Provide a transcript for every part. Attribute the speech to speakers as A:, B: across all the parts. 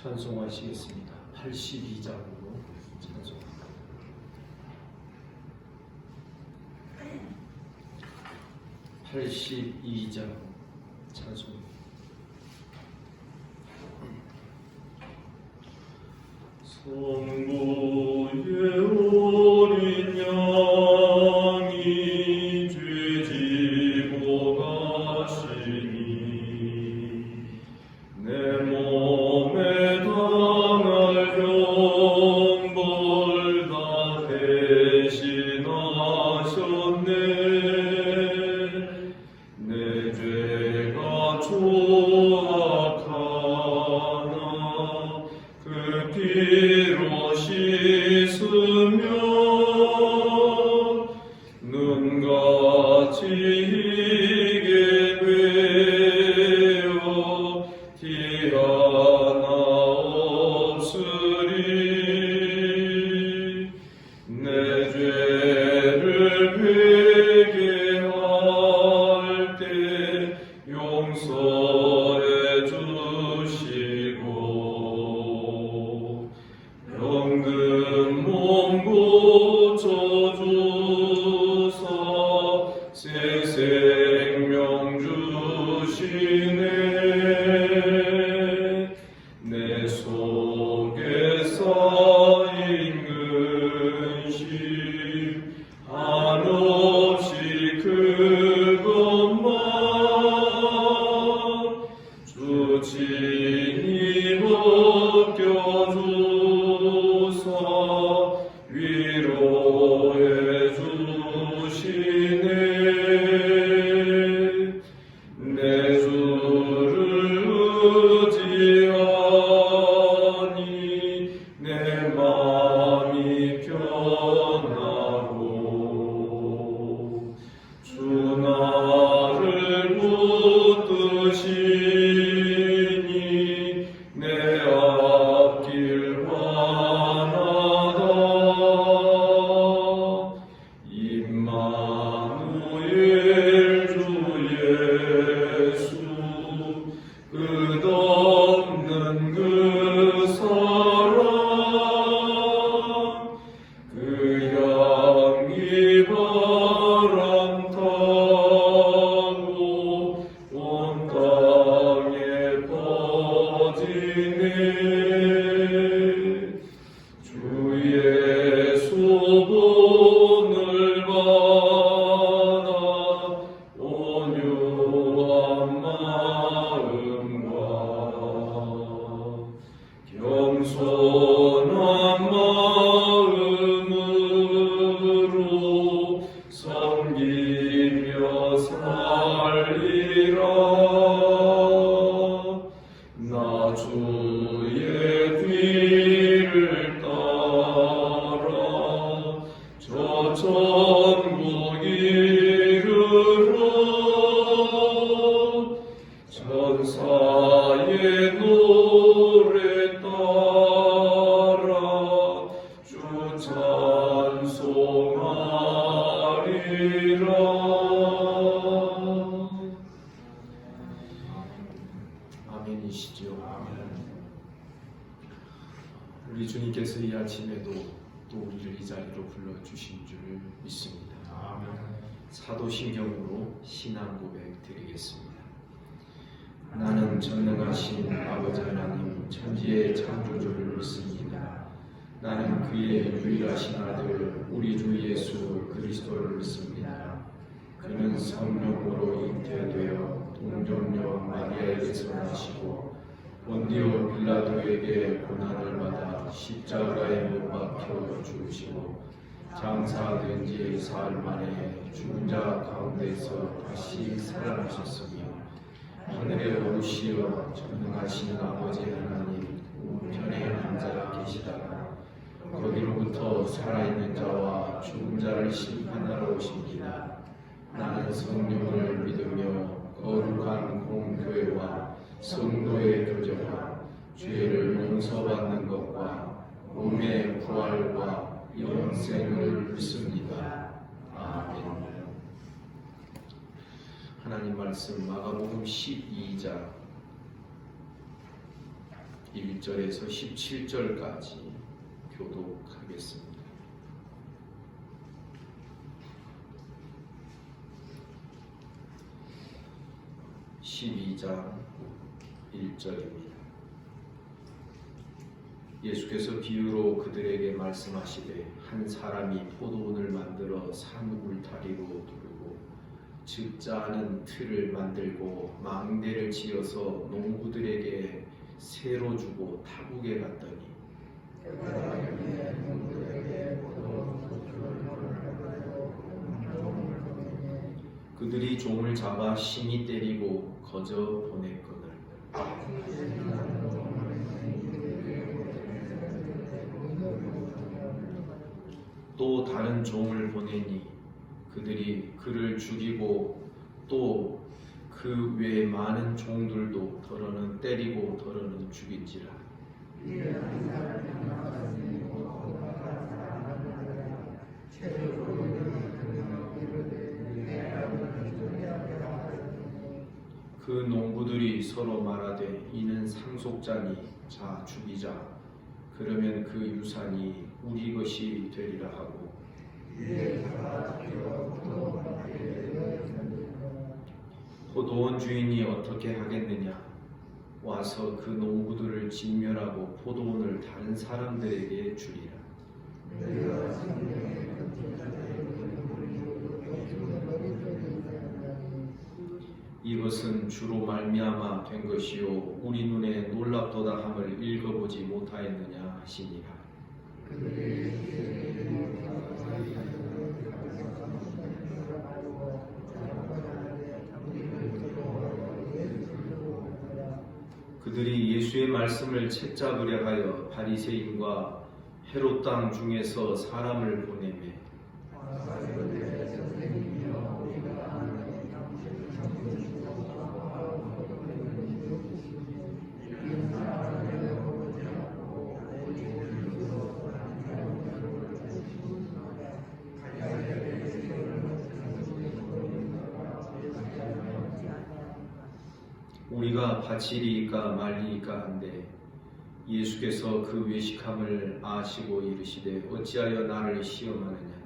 A: 찬송하시겠습니다. 82장으로 찬송합니다. 82장 찬송입니다. 성부의 어린 양이 죄 지고 가시니 내 몸에 당할 형벌 다 대신하셨네. 내 죄가 조악하나 그 피로 씻으며 눈같이 희게 되어 티 하나 없으리. 내 죄를 회개할 때 용서해 주시고 병든 몸 고쳐주사 새 생명 주시네. 내 속에 쌓인 근심 한없이 그것만 주 친히 벗겨주사 위로해 주시네. 내 주를 의지하니 내 마음이 편하고 주 나를 붙드시니 내 앞길 환하다. 임마누엘 주 예수 끝없는 그 사랑 그 향기 바람 타고 온 땅에 퍼지네. 주의 소본을 받아 온유한 마음과 겸손한 마음으로 섬기며 살리라. 나 주의 뒤를 따라 저 천국 이르러 천사의 노래 따라 주 찬송하리라. 아멘이시죠. 우리 주님께서 이 아침에도 또 우리를 이 자리로 불러주신 줄 믿습니다. 사도신경으로 신앙 고백 드리겠습니다. 나는 전능하신 아버지 하나님 천지의 창조주를 믿습니다. 나는 그의 유일하신 아들 우리 주 예수 그리스도를 믿습니다. 그는 성령으로 잉태되어 동정녀 마리아에게서 나시고 본디오 빌라도에게 고난을 받아 십자가에 못 박혀 죽으시고 장사된 지 사흘 만에 죽은 자 가운데서 다시 살아나셨으며 하늘에 오르시어 전능하신 아버지 하나님 우편에 앉아 계시다가 거기로부터 살아있는 자와 죽은 자를 심판하러 오십니다. 나는 성령을 믿으며 거룩한 공교회와 성도의 교제와 죄를 용서받는 것과 몸의 부활과 영생을 믿습니다. 아멘. 하나님 말씀 마가복음 12장 1절에서 17절까지 교독하겠습니다. 12장 1절입니다. 예수께서 비유로 그들에게 말씀하시되 한 사람이 포도원을 만들어 산 울타리로 두르고 즉자하는 틀을 만들고 망대를 지어서 농부들에게 새로 주고 타국에 갔더니 그들이 종을 잡아 심히 때리고 거저 보냈거늘 또 다른 종을 보내니 그들이 그를 죽이고 또 그 외에 많은 종들도 더러는 때리고 더러는 죽인지라. 그 농부들이 서로 말하되 이는 상속자니 자 죽이자 그러면 그 유산이 우리 것이 되리라 하고 포도원 주인이 어떻게 하겠느냐 와서 그 농부들을 진멸하고 포도원을 다른 사람들에게 주리라. 이것은 주로 말미암아 된 것이요 우리 눈에 놀랍도다 함을 읽어보지 못하였느냐 하시니라. 그들이 예수의 말씀을 채잡으려 하여 바리새인과 헤롯 땅 중에서 사람을 보내매 우리가 바치리이까 말리이까 한데 예수께서 그 외식함을 아시고 이르시되 어찌하여 나를 시험하느냐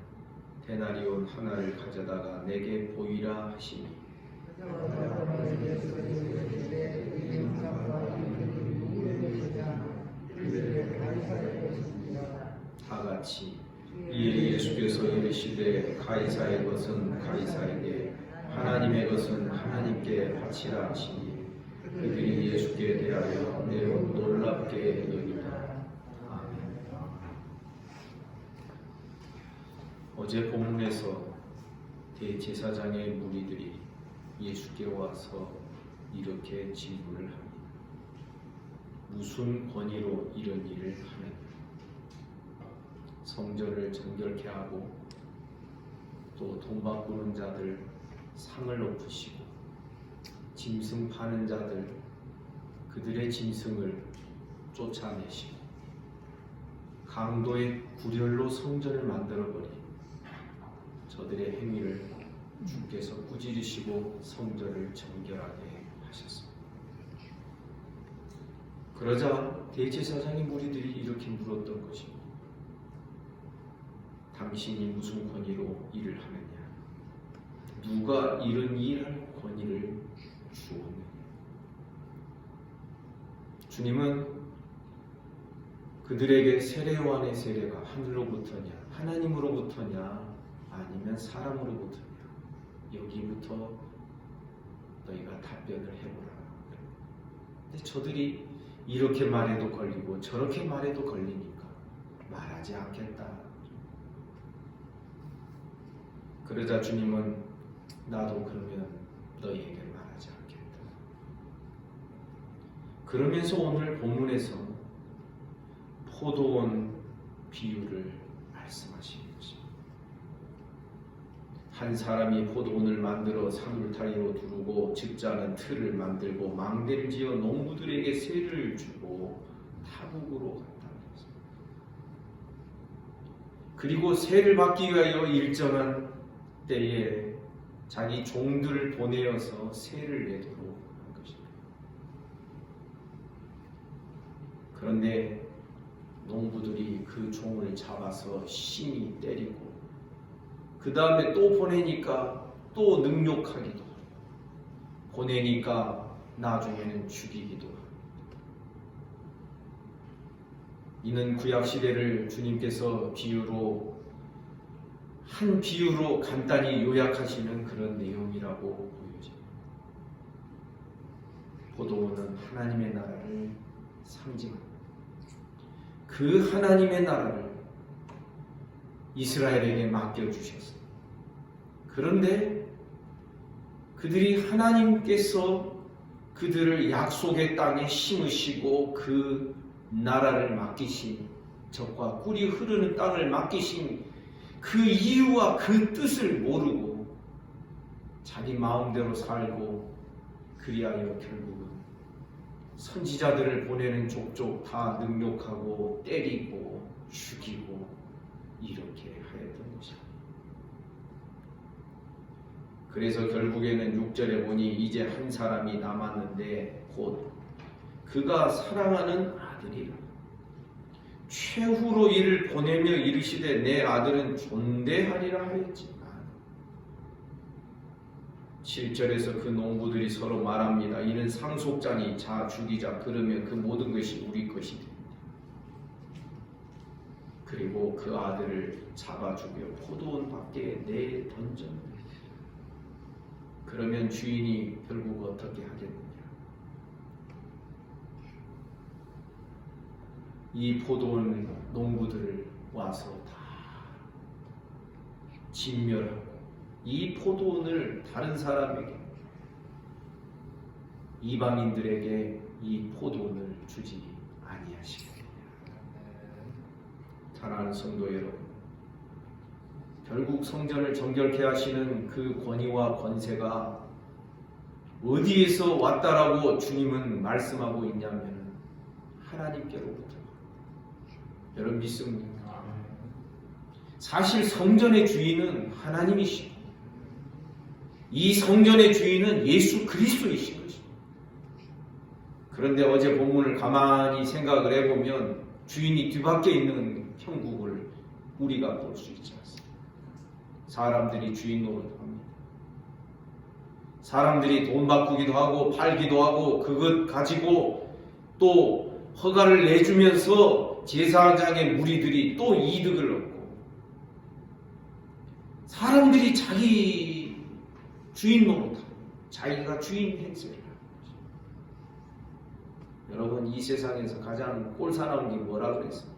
A: 데나리온 하나를 가져다가 내게 보이라 하시니 다같이 이에 예수께서 이르시되 가이사의 것은 가이사에게 하나님의 것은 하나님께 바치라 하시니 그들이 예수께 대하여 매우 놀랍게 여기다. 아멘. 어제 본문에서 대제사장의 무리들이 예수께 와서 이렇게 질문을 합니다. 무슨 권위로 이런 일을 하느냐? 성전을 정결케 하고 또 돈 바꾸는 자들 상을 높이시고 짐승 파는 자들 그들의 짐승을 쫓아내시고 강도의 구렬로 성전을 만들어버린 저들의 행위를 주께서 꾸짖으시고 성전을 정결하게 하셨습니다. 그러자 대제사장의 무리들이 이렇게 물었던 것입니다. 당신이 무슨 권위로 일을 하느냐? 누가 이런 일할 권위를 주었느냐? 주님은 그들에게 세례요한의 세례가 하늘로부터냐 하나님으로부터냐 아니면 사람으로부터냐 여기부터 너희가 답변을 해보라. 근데 저들이 이렇게 말해도 걸리고 저렇게 말해도 걸리니까 말하지 않겠다. 그러자 주님은 나도 그러면 너희에게 말하지 않겠다. 그러면서 오늘 본문에서 포도원 비유를 말씀하시는 것입니다. 한 사람이 포도원을 만들어 산울타리로 두르고 즉자는 틀을 만들고 망대를 지어 농부들에게 세를 주고 타국으로 갔다. 그리고 세를 받기 위하여 일정한 때에 자기 종들을 보내어서 세를 내도록 한 것입니다. 그런데 농부들이 그 종을 잡아서 심히 때리고 그 다음에 또 보내니까 또 능욕하기도 하고 보내니까 나중에는 죽이기도 하고 이는 구약시대를 주님께서 한 비유로 간단히 요약하시는 그런 내용이라고 보여집니다. 포도원은 하나님의 나라를 상징합니다. 그 하나님의 나라를 이스라엘에게 맡겨주셨어요. 그런데 그들이 하나님께서 그들을 약속의 땅에 심으시고 그 나라를 맡기신 적과 꿀이 흐르는 땅을 맡기신 그 이유와 그 뜻을 모르고 자기 마음대로 살고 그리하여 결국은 선지자들을 보내는 족족 다 능욕하고 때리고 죽이고 이렇게 하였던 것입니다. 그래서 결국에는 6절에 보니 이제 한 사람이 남았는데 곧 그가 사랑하는 아들이라. 최후로 이를 보내며 이르시되 내 아들은 존대하리라 하였지만 7절에서 그 농부들이 서로 말합니다. 이는 상속자니 자 죽이자. 그러면 그 모든 것이 우리 것이 됩니다. 그리고 그 아들을 잡아 죽여 포도원 밖에 내던졌습니다. 그러면 주인이 결국 어떻게 하겠느냐? 이 포도원 농부들을 와서 다 진멸하고 이 포도원을 다른 사람에게 이방인들에게 이 포도원을 주지 아니하시겠느냐. 사랑하는 성도 여러분, 결국 성전을 정결케 하시는 그 권위와 권세가 어디에서 왔다라고 주님은 말씀하고 있냐면 하나님께로부터. 여러분 믿습니까? 사실 성전의 주인은 하나님이시고 이 성전의 주인은 예수 그리스도이신 것입니다. 그런데 어제 본문을 가만히 생각을 해보면 주인이 뒤밖에 있는 형국을 우리가 볼 수 있지 않습니까? 사람들이 주인 노릇합니다. 사람들이 돈 바꾸기도 하고 팔기도 하고 그것 가지고 또 허가를 내주면서 제사장의 무리들이 또 이득을 얻고 사람들이 자기 주인 노릇하고 자기가 주인 행세를 하는 거죠. 여러분 이 세상에서 가장 꼴사나운 게 뭐라 그랬습니까?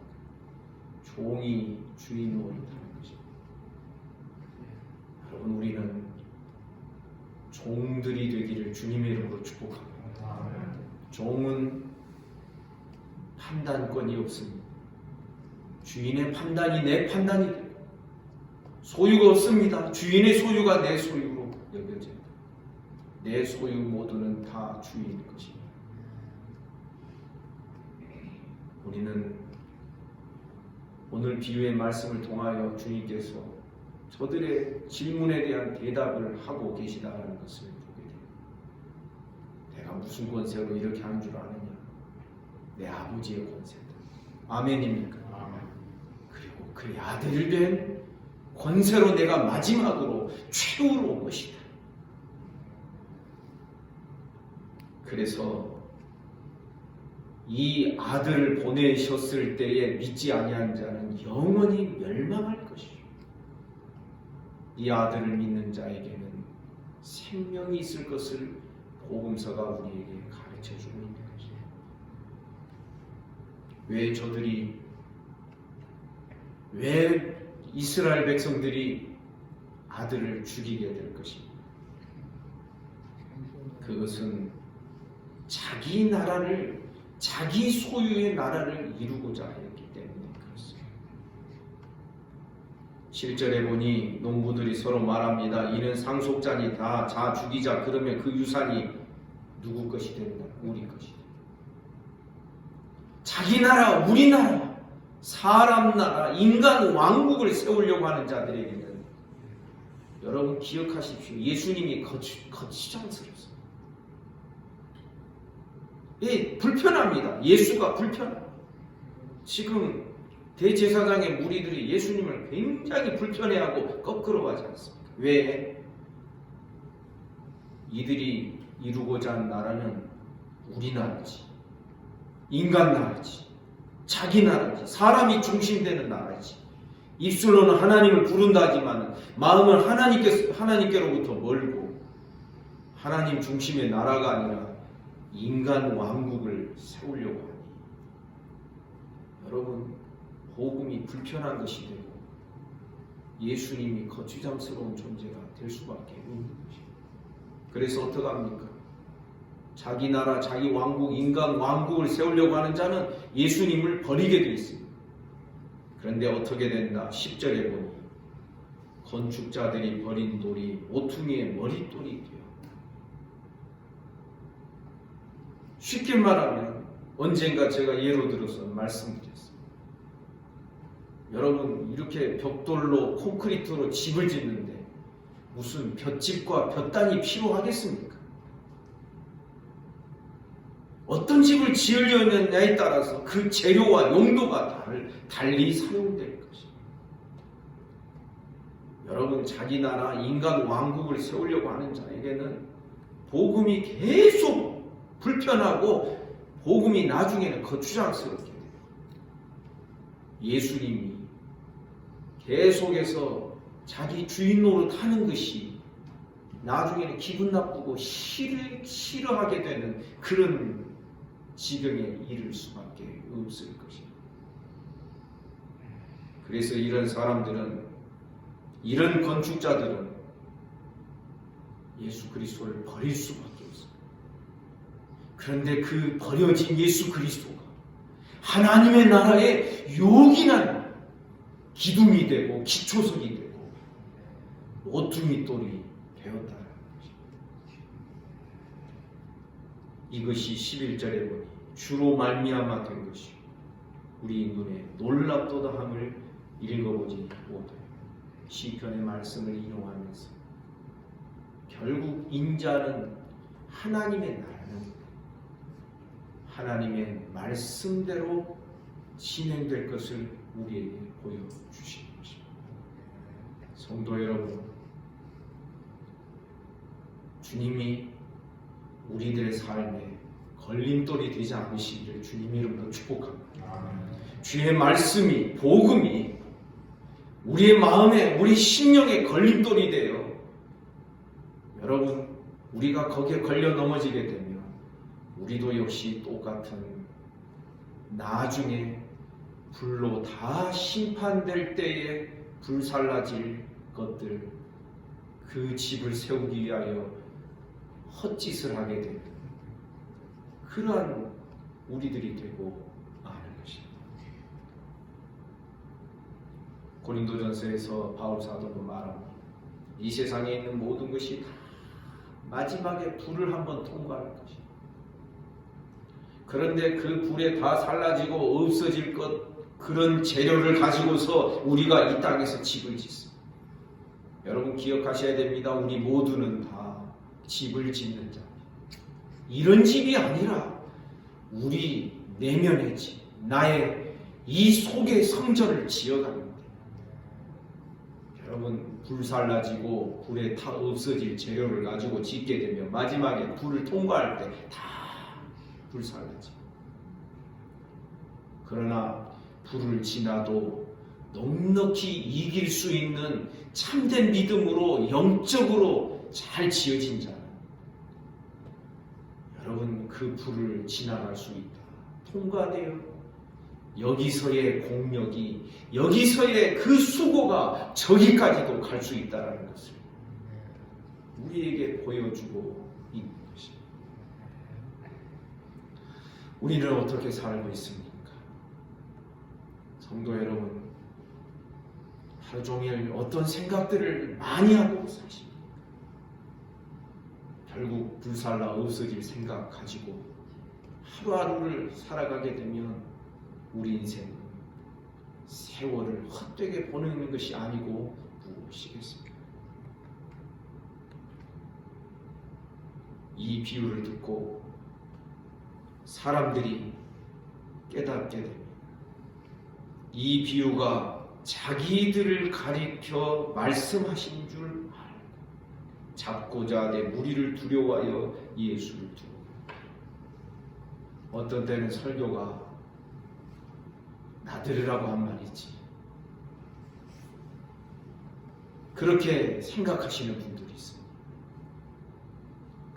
A: 종이 주인 노릇하는 것입니다. 여러분 우리는 종들이 되기를 주님의 이름으로 축복합니다. 종은 판단권이 없습니다. 주인의 판단이 내 판단이 되고 소유가 없습니다. 주인의 소유가 내 소유로 여겨집니다. 내 소유 모두는 다 주인의 것입니다. 우리는 오늘 비유의 말씀을 통하여 주님께서 저들의 질문에 대한 대답을 하고 계시다는 것을 보게 됩니다. 내가 무슨 권세로 이렇게 한 줄 아느냐? 내 아버지의 권세다. 아멘입니까? 아멘. 그리고 그의 아들 된 권세로 내가 마지막으로 최후로 온 것이다. 그래서 이 아들을 보내셨을 때에 믿지 아니한 자는 영원히 멸망할 것이요. 이 아들을 믿는 자에게는 생명이 있을 것을 복음서가 우리에게 가르쳐주고 있는 것이에요. 왜 이스라엘 백성들이 아들을 죽이게 될 것입니다. 그것은 자기 나라를, 자기 소유의 나라를 이루고자 했기 때문에 그렇습니다. 7절에 보니 농부들이 서로 말합니다. 이는 상속자니 다 자 죽이자. 그러면 그 유산이 누구 것이 된다? 우리 것이다. 자기 나라, 우리 나라, 사람 나라, 인간 왕국을 세우려고 하는 자들에게는 여러분 기억하십시오. 예수님이 거추장스럽습니다. 예, 불편합니다. 예수가 불편합니다. 지금 대제사장의 무리들이 예수님을 굉장히 불편해하고 껄끄러워하지 않습니까? 왜? 이들이 이루고자 하는 나라는 우리 나라지, 인간 나라지, 자기 나라지, 사람이 중심되는 나라지. 입술로는 하나님을 부른다 하지만 마음은 하나님께로부터 멀고 하나님 중심의 나라가 아니라 인간 왕국을 세우려고 하니 여러분, 복음이 불편한 것이 되고 예수님이 거추장스러운 존재가 될 수밖에 없는 것입니다. 그래서 어떡합니까? 자기 나라, 자기 왕국, 인간 왕국을 세우려고 하는 자는 예수님을 버리게 되어 있습니다. 그런데 어떻게 된다? 10절에 보니 건축자들이 버린 돌이 모퉁이의 머릿돌이 되어. 쉽게 말하면 언젠가 제가 예로 들어서 말씀드렸습니다. 여러분, 이렇게 벽돌로 콘크리트로 집을 짓는데 무슨 볏집과 볏단이 필요하겠습니까? 어떤 집을 지으려느냐에 따라서 그 재료와 용도가 달리 사용될 것입니다. 여러분, 자기 나라, 인간 왕국을 세우려고 하는 자에게는 복음이 계속 불편하고 복음이 나중에는 거추장스럽게 돼요. 예수님이 계속해서 자기 주인 노릇하는 것이 나중에는 기분 나쁘고 싫어하게 되는 그런 지경에 이를 수밖에 없을 것입니다. 그래서 이런 사람들은, 이런 건축자들은 예수 그리스도를 버릴 수밖에 없습니다. 그런데 그 버려진 예수 그리스도가 하나님의 나라에 요긴한 기둥이 되고 기초석이 되고 모퉁이 돌이 되었다는 것입니다. 이것이 11절에 보니 주로 말미암아 된 것이 우리 눈에 놀랍도다 함을 읽어보지 못해요. 시편의 말씀을 인용하면서 결국 인자는 하나님의 나라는 하나님의 말씀대로 진행될 것을 우리에게 보여주시는 것입니다. 성도 여러분, 주님이 우리들의 삶에 걸림돌이 되지 않으시기를 주님 이름으로 축복합니다. 주의 말씀이, 복음이 우리의 마음에, 우리 심령에 걸림돌이 되어 여러분, 우리가 거기에 걸려 넘어지게 되면 우리도 역시 똑같은 나중에 불로 다 심판될 때에 불살라질 것들, 그 집을 세우기 위하여 헛짓을 하게 되는 그러한 우리들이 되고 마는 것입니다. 고린도전서에서 바울 사도는 말합니다. 이 세상에 있는 모든 것이 다 마지막에 불을 한번 통과할 것입니다. 그런데 그 불에 다 살라지고 없어질 것, 그런 재료를 가지고서 우리가 이 땅에서 집을 짓습니다. 여러분 기억하셔야 됩니다. 우리 모두는 다 집을 짓는 자입니다. 이런 집이 아니라 우리 내면의 집, 나의 이 속의 성전을 지어갑니다. 여러분 불살라지고 불에 다 없어질 재료를 가지고 짓게 되면 마지막에 불을 통과할 때 다 불살라지. 그러나 불을 지나도 넉넉히 이길 수 있는 참된 믿음으로 영적으로 잘 지어진 자는 여러분 그 불을 지나갈 수 있다. 통과되어 여기서의 공력이, 여기서의 그 수고가 저기까지도 갈 수 있다는 것을 우리에게 보여주고 있는 것입니다. 우리는 어떻게 살고 있습니까? 성도 여러분, 하루 종일 어떤 생각들을 많이 하고 사십니까? 결국 불살라 없어질 생각 가지고 하루하루를 살아가게 되면 우리 인생은 세월을 헛되게 보내는 것이 아니고 무엇이겠습니까? 이 비유를 듣고 사람들이 깨닫게 됩니다. 이 비유가 자기들을 가리켜 말씀하신 줄 알고 잡고자 내 무리를 두려워하여 예수를 두고. 어떤 때는 설교가 나들으라고 한 말이지, 그렇게 생각하시는 분들이 있습니다.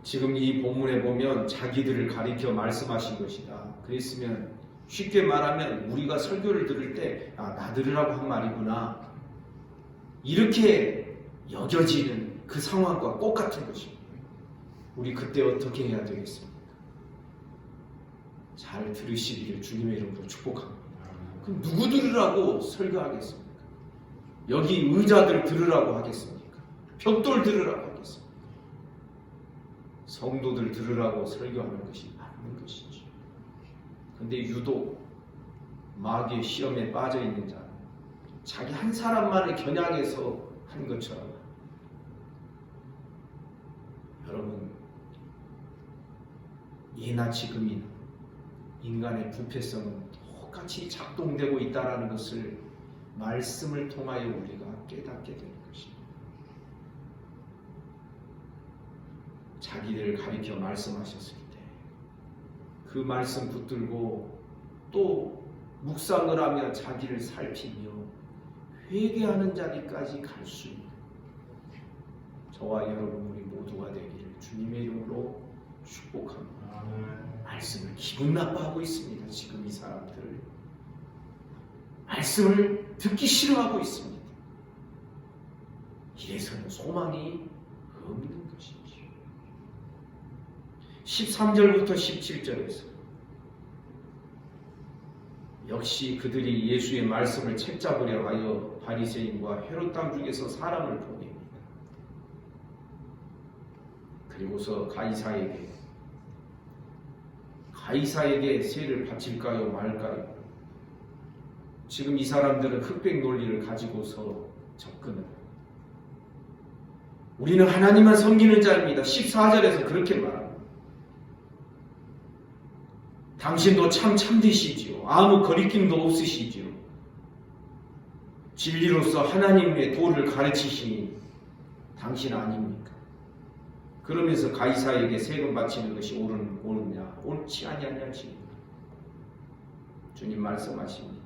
A: 지금 이 본문에 보면 자기들을 가리켜 말씀하신 것이다 그랬으면, 쉽게 말하면 우리가 설교를 들을 때 나들으라고 한 말이구나, 이렇게 여겨지는 그 상황과 똑같은 것입니다. 우리 그때 어떻게 해야 되겠습니까? 잘 들으시기를 주님의 이름으로 축복합니다. 그럼 누구 들으라고 설교하겠습니까? 여기 의자들 들으라고 하겠습니까? 벽돌 들으라고 하겠습니까? 성도들 들으라고 설교하는 것이 맞는 것이죠. 근데 유독 마귀의 시험에 빠져 있는 자는 자기 한 사람만을 겨냥해서 한 것처럼, 여러분, 예나 지금이나 인간의 부패성은 똑같이 작동되고 있다는 것을 말씀을 통하여 우리가 깨닫게 되는 것입니다. 자기들을 가리켜 말씀하셨을 때 그 말씀 붙들고 또 묵상을 하며 자기를 살피며 회개하는 자리까지 갈 수 있는 저와 여러분 우리 모두가 되기를 주님의 이름으로 축복합니다. 말씀을 기분 나빠하고 있습니다. 지금 이 사람들 말씀을 듣기 싫어하고 있습니다. 이래서는 소망이 없는 것이죠. 13절부터 17절에서 역시 그들이 예수의 말씀을 책잡으려 하여 바리새인과 헤롯 땅 중에서 사람을 보냅니다. 그리고서 가이사에게 세를 바칠까요 말까요? 지금 이 사람들은 흑백 논리를 가지고서 접근을, 우리는 하나님만 섬기는 자입니다. 14절에서 그렇게 말합니다. 당신도 참 참되시지요. 아무 거리낌도 없으시지요. 진리로서 하나님의 도를 가르치시니 당신 아닙니까? 그러면서 가이사에게 세금 바치는 것이 옳으냐, 옳지 아니하냐지. 주님 말씀하십니다.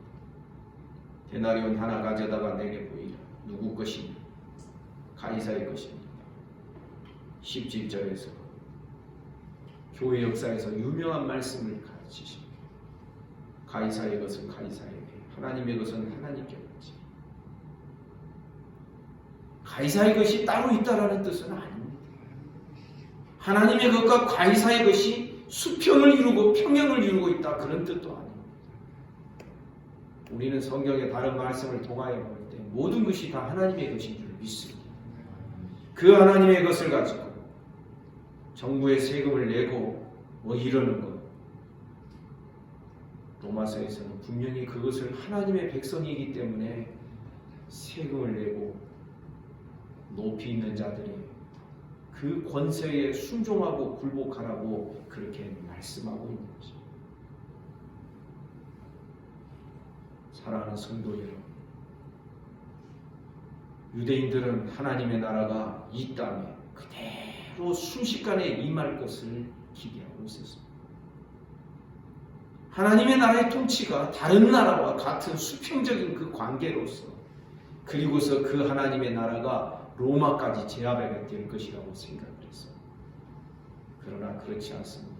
A: 데나리온 하나 가져다가 내게 보이라. 누구 것이냐? 가이사의 것입니다. 17절에서 교회 역사에서 유명한 말씀을 가르치십니다. 가이사의 것은 가이사에게, 하나님의 것은 하나님께 받지. 가이사의 것이 따로 있다라는 뜻은 아닙니다. 하나님의 것과 가이사의 것이 수평을 이루고 평행을 이루고 있다, 그런 뜻도 아닙니다. 우리는 성경의 다른 말씀을 통하여 볼 때 모든 것이 다 하나님의 것인 줄 믿습니다. 그 하나님의 것을 가지고 정부에 세금을 내고 이러는 것, 로마서에서는 분명히 그것을 하나님의 백성이기 때문에 세금을 내고 높이 있는 자들이 그 권세에 순종하고 굴복하라고 그렇게 말씀하고 있는 것입니다. 사랑하는 성도 여러분, 유대인들은 하나님의 나라가 이 땅에 그대로 순식간에 임할 것을 기대하고 있었습니다. 하나님의 나라의 통치가 다른 나라와 같은 수평적인 그 관계로서, 그리고서 그 하나님의 나라가 로마까지 제압하게 될 것이라고 생각을 했어요. 그러나 그렇지 않습니다.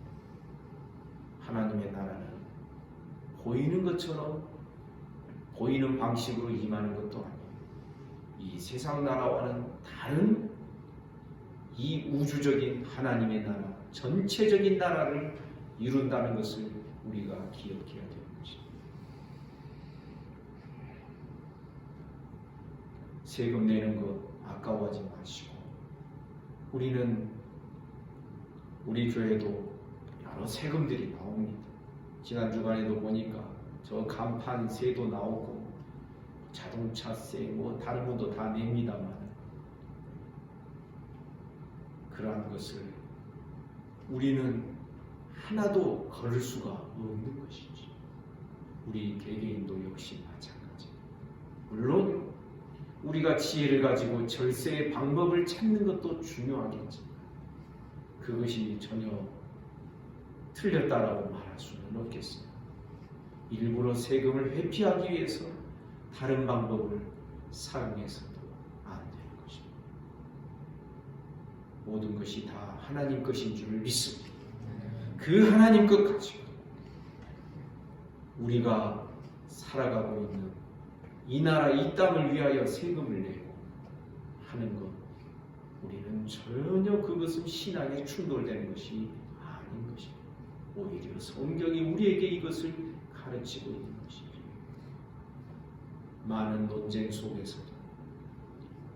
A: 하나님의 나라는 보이는 것처럼 보이는 방식으로 임하는 것도 아니고, 이 세상 나라와는 다른 이 우주적인 하나님의 나라, 전체적인 나라를 이룬다는 것을 우리가 기억해야 되는 것입니다. 세금 내는 것 아까워하지 마시고, 우리 교회도 여러 세금들이 나옵니다. 지난 주간에도 보니까 저 간판 세도 나오고 자동차세 다른 분도 다 냅니다만, 그러한 것을 우리는 하나도 걸을 수가 없는 것이지. 우리 개개인도 역시 마찬가지. 물론 우리가 지혜를 가지고 절세의 방법을 찾는 것도 중요하겠지만 그것이 전혀 틀렸다라고 말할 수는 없겠습니다. 일부러 세금을 회피하기 위해서 다른 방법을 사용해서도 안 되는 것입니다. 모든 것이 다 하나님 것인 줄 믿습니다. 그 하나님 것 가지고 우리가 살아가고 있는 이 나라 이 땅을 위하여 세금을 내고 하는 것, 우리는 전혀 그것은 신앙에 충돌되는 것이 아닌 것입니다. 오히려 성경이 우리에게 이것을 가르치고 있는 것입니다. 많은 논쟁 속에서도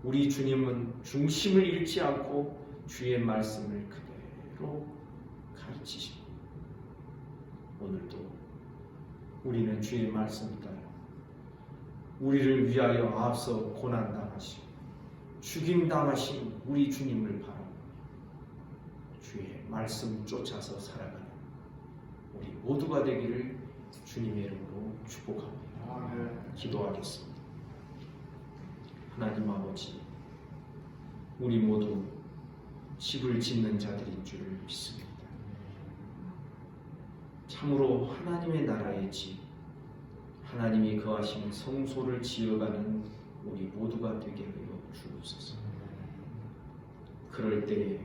A: 우리 주님은 중심을 잃지 않고 주의 말씀을 그대로 가르치십니다. 오늘도 우리는 주의 말씀을 따라 우리를 위하여 앞서 고난당하시고 죽임당하신 우리 주님을 바라보며 주의 말씀 쫓아서 살아가는 우리 모두가 되기를 주님의 이름으로 축복합니다. 기도하겠습니다. 하나님 아버지, 우리 모두 집을 짓는 자들인 줄 믿습니다. 참으로 하나님의 나라의 집, 하나님이 거하시는 성소를 지어가는 우리 모두가 되게 하여 주옵소서. 그럴 때에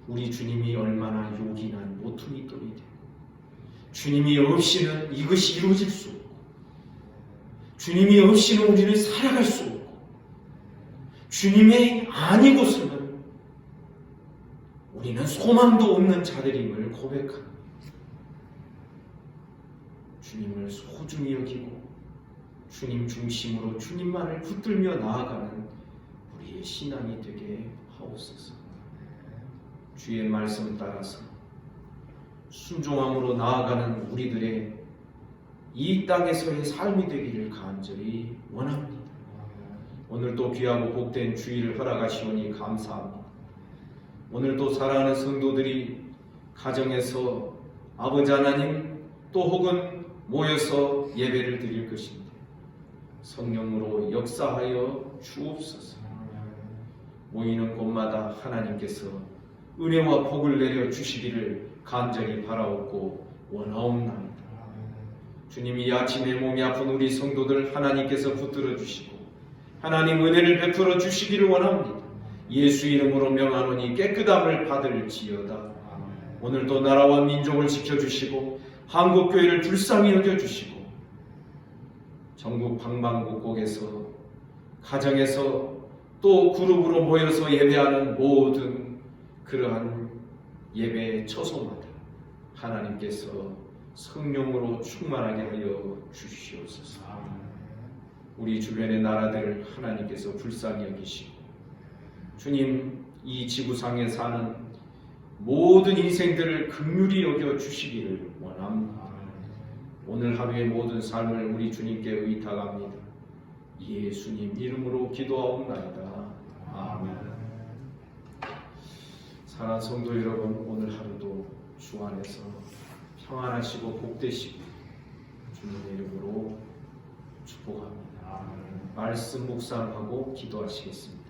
A: 우리 주님이 얼마나 요긴한 모퉁이 돌이 되고 주님이 없이는 이것이 이루어질 수 없고 주님이 없이는 우리는 살아갈 수 없고 주님이 아니고서는 우리는 소망도 없는 자들임을 고백합니다. 주님을 소중히 여기고 주님 중심으로 주님만을 붙들며 나아가는 우리의 신앙이 되게 하옵소서. 주의 말씀 따라서 순종함으로 나아가는 우리들의 이 땅에서의 삶이 되기를 간절히 원합니다. 오늘도 귀하고 복된 주일을 허락하시오니 감사합니다. 오늘도 사랑하는 성도들이 가정에서 아버지 하나님 또 혹은 모여서 예배를 드릴 것인데 성령으로 역사하여 주옵소서. 모이는 곳마다 하나님께서 은혜와 복을 내려 주시기를 간절히 바라옵고 원하옵나이다. 주님이 아침에 몸이 아픈 우리 성도들 하나님께서 붙들어 주시고 하나님 은혜를 베풀어 주시기를 원합니다. 예수 이름으로 명하노니 깨끗함을 받을지어다. 오늘도 나라와 민족을 지켜주시고 한국교회를 불쌍히 여겨주시고 전국 방방곡곡에서 가정에서 또 그룹으로 모여서 예배하는 모든 그러한 예배의 처소마다 하나님께서 성령으로 충만하게 하여 주시옵소서. 우리 주변의 나라들을 하나님께서 불쌍히 여기시고 주님 이 지구상에 사는 모든 인생들을 긍휼히 여겨 주시기를 원합니다. 오늘 하루의 모든 삶을 우리 주님께 의탁합니다. 예수님 이름으로 기도하옵나이다. 아멘. 사랑하는 성도 여러분, 오늘 하루도 주 안에서 평안하시고 복되시고 주님의 이름으로 축복합니다. 말씀 묵상하고 기도하시겠습니다.